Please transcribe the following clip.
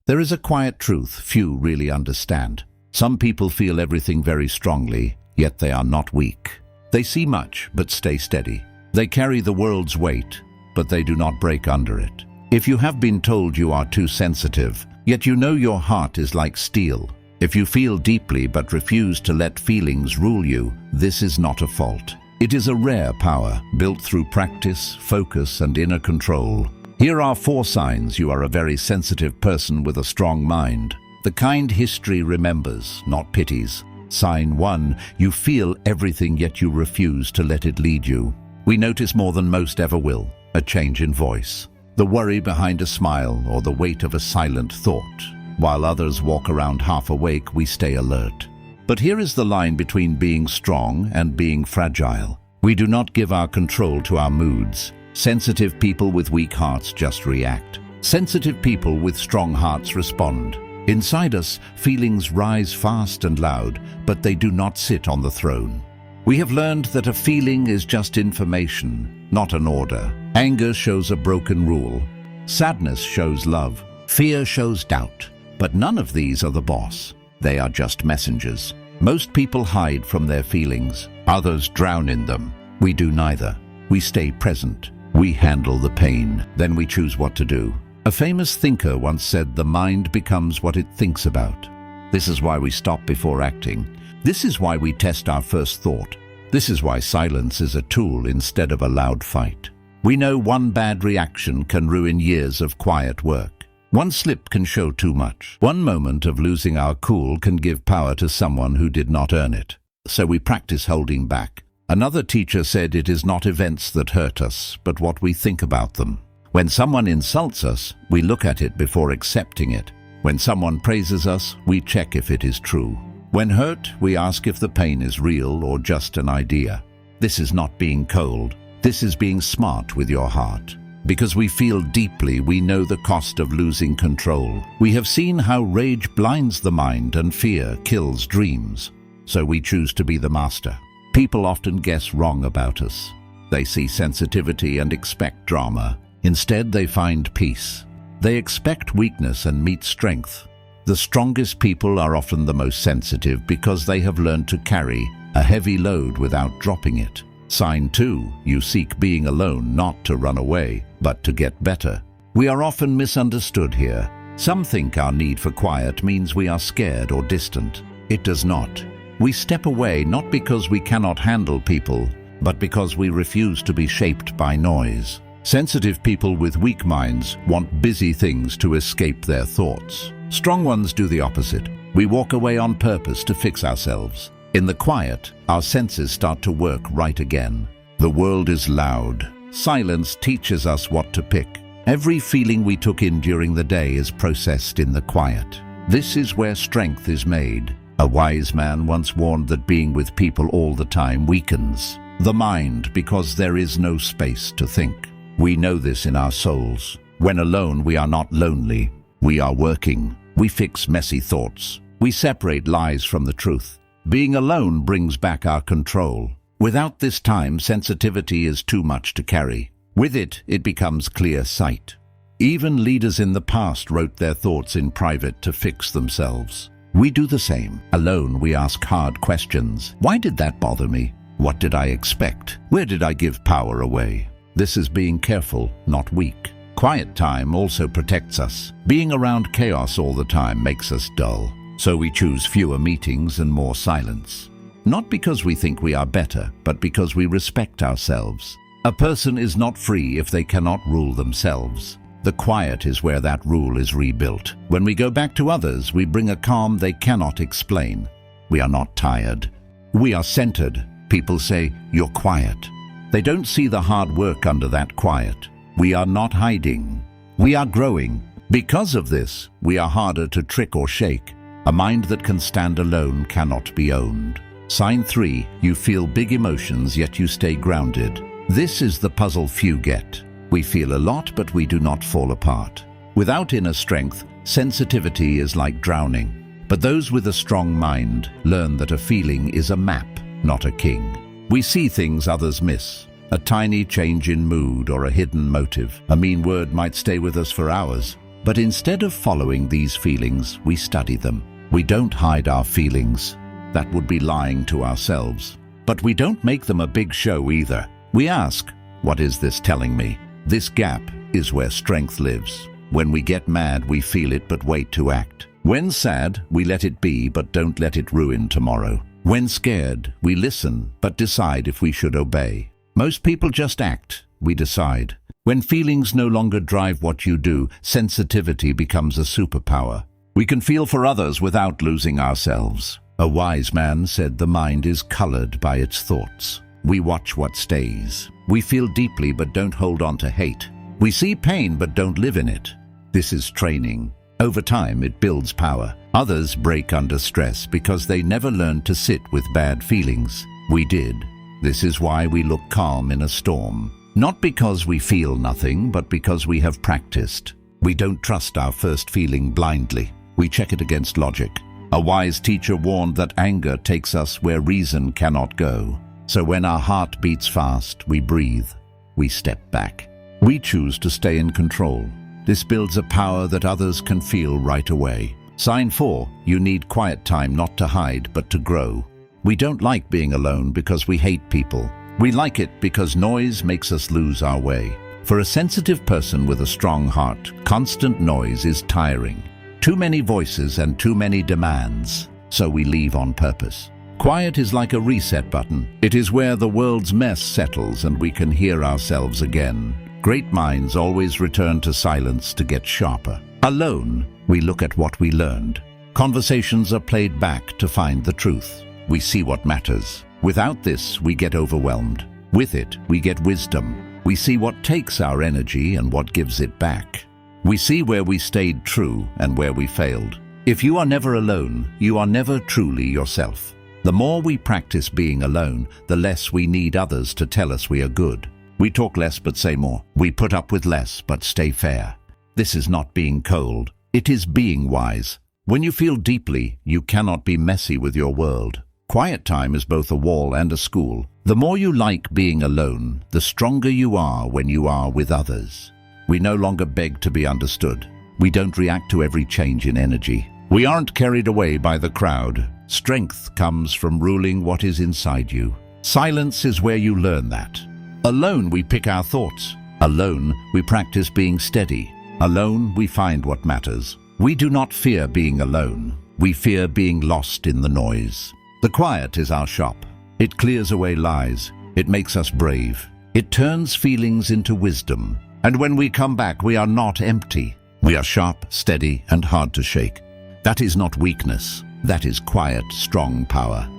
There is a quiet truth few really understand. Some people feel everything very strongly, yet they are not weak. They see much, but stay steady. They carry the world's weight, but they do not break under it. If you have been told you are too sensitive, yet you know your heart is like steel. If you feel deeply but refuse to let feelings rule you, this is not a fault. It is a rare power, built through practice, focus, and inner control. Here are 4 signs you are a very sensitive person with a strong mind. The kind history remembers, not pities. Sign 1, you feel everything yet you refuse to let it lead you. We notice more than most ever will, a change in voice, the worry behind a smile, or the weight of a silent thought. While others walk around half awake, we stay alert. But here is the line between being strong and being fragile. We do not give our control to our moods. Sensitive people with weak hearts just react. Sensitive people with strong hearts respond. Inside us, feelings rise fast and loud, but they do not sit on the throne. We have learned that a feeling is just information, not an order. Anger shows a broken rule. Sadness shows love. Fear shows doubt. But none of these are the boss. They are just messengers. Most people hide from their feelings. Others drown in them. We do neither. We stay present. We handle the pain. Then we choose what to do. A famous thinker once said, "The mind becomes what it thinks about." This is why we stop before acting. This is why we test our first thought. This is why silence is a tool instead of a loud fight. We know one bad reaction can ruin years of quiet work. One slip can show too much. One moment of losing our cool can give power to someone who did not earn it. So we practice holding back. Another teacher said it is not events that hurt us, but what we think about them. When someone insults us, we look at it before accepting it. When someone praises us, we check if it is true. When hurt, we ask if the pain is real or just an idea. This is not being cold. This is being smart with your heart. Because we feel deeply, we know the cost of losing control. We have seen how rage blinds the mind and fear kills dreams. So we choose to be the master. People often guess wrong about us. They see sensitivity and expect drama. Instead, they find peace. They expect weakness and meet strength. The strongest people are often the most sensitive because they have learned to carry a heavy load without dropping it. Sign 2, you seek being alone not to run away, but to get better. We are often misunderstood here. Some think our need for quiet means we are scared or distant. It does not. We step away not because we cannot handle people, but because we refuse to be shaped by noise. Sensitive people with weak minds want busy things to escape their thoughts. Strong ones do the opposite. We walk away on purpose to fix ourselves. In the quiet, our senses start to work right again. The world is loud. Silence teaches us what to pick. Every feeling we took in during the day is processed in the quiet. This is where strength is made. A wise man once warned that being with people all the time weakens the mind because there is no space to think. We know this in our souls. When alone, we are not lonely. We are working. We fix messy thoughts. We separate lies from the truth. Being alone brings back our control. Without this time, sensitivity is too much to carry. With it, it becomes clear sight. Even leaders in the past wrote their thoughts in private to fix themselves. We do the same. Alone, we ask hard questions. Why did that bother me? What did I expect? Where did I give power away? This is being careful, not weak. Quiet time also protects us. Being around chaos all the time makes us dull. So we choose fewer meetings and more silence. Not because we think we are better, but because we respect ourselves. A person is not free if they cannot rule themselves. The quiet is where that rule is rebuilt. When we go back to others, we bring a calm they cannot explain. We are not tired. We are centered. People say, "You're quiet." They don't see the hard work under that quiet. We are not hiding. We are growing. Because of this, we are harder to trick or shake. A mind that can stand alone cannot be owned. Sign 3, you feel big emotions yet you stay grounded. This is the puzzle few get. We feel a lot, but we do not fall apart. Without inner strength, sensitivity is like drowning. But those with a strong mind learn that a feeling is a map, not a king. We see things others miss. A tiny change in mood or a hidden motive. A mean word might stay with us for hours. But instead of following these feelings, we study them. We don't hide our feelings. That would be lying to ourselves. But we don't make them a big show either. We ask, what is this telling me? This gap is where strength lives. When we get mad, we feel it but wait to act. When sad, we let it be but don't let it ruin tomorrow. When scared, we listen but decide if we should obey. Most people just act. We decide. When feelings no longer drive what you do, sensitivity becomes a superpower. We can feel for others without losing ourselves. A wise man said the mind is colored by its thoughts. We watch what stays. We feel deeply but don't hold on to hate. We see pain but don't live in it. This is training. Over time, it builds power. Others break under stress because they never learned to sit with bad feelings. We did. This is why we look calm in a storm. Not because we feel nothing, but because we have practiced. We don't trust our first feeling blindly. We check it against logic. A wise teacher warned that anger takes us where reason cannot go. So when our heart beats fast, we breathe. We step back. We choose to stay in control. This builds a power that others can feel right away. Sign 4, you need quiet time not to hide but to grow. We don't like being alone because we hate people. We like it because noise makes us lose our way. For a sensitive person with a strong heart, constant noise is tiring. Too many voices and too many demands, so we leave on purpose. Quiet is like a reset button. It is where the world's mess settles and we can hear ourselves again. Great minds always return to silence to get sharper. Alone, we look at what we learned. Conversations are played back to find the truth. We see what matters. Without this, we get overwhelmed. With it, we get wisdom. We see what takes our energy and what gives it back. We see where we stayed true and where we failed. If you are never alone, you are never truly yourself. The more we practice being alone, the less we need others to tell us we are good. We talk less but say more. We put up with less but stay fair. This is not being cold. It is being wise. When you feel deeply, you cannot be messy with your world. Quiet time is both a wall and a school. The more you like being alone, the stronger you are when you are with others. We no longer beg to be understood. We don't react to every change in energy. We aren't carried away by the crowd. Strength comes from ruling what is inside you. Silence is where you learn that. Alone we pick our thoughts. Alone we practice being steady. Alone we find what matters. We do not fear being alone. We fear being lost in the noise. The quiet is our shop. It clears away lies. It makes us brave. It turns feelings into wisdom. And when we come back, we are not empty. We are sharp, steady, and hard to shake. That is not weakness. That is quiet, strong power.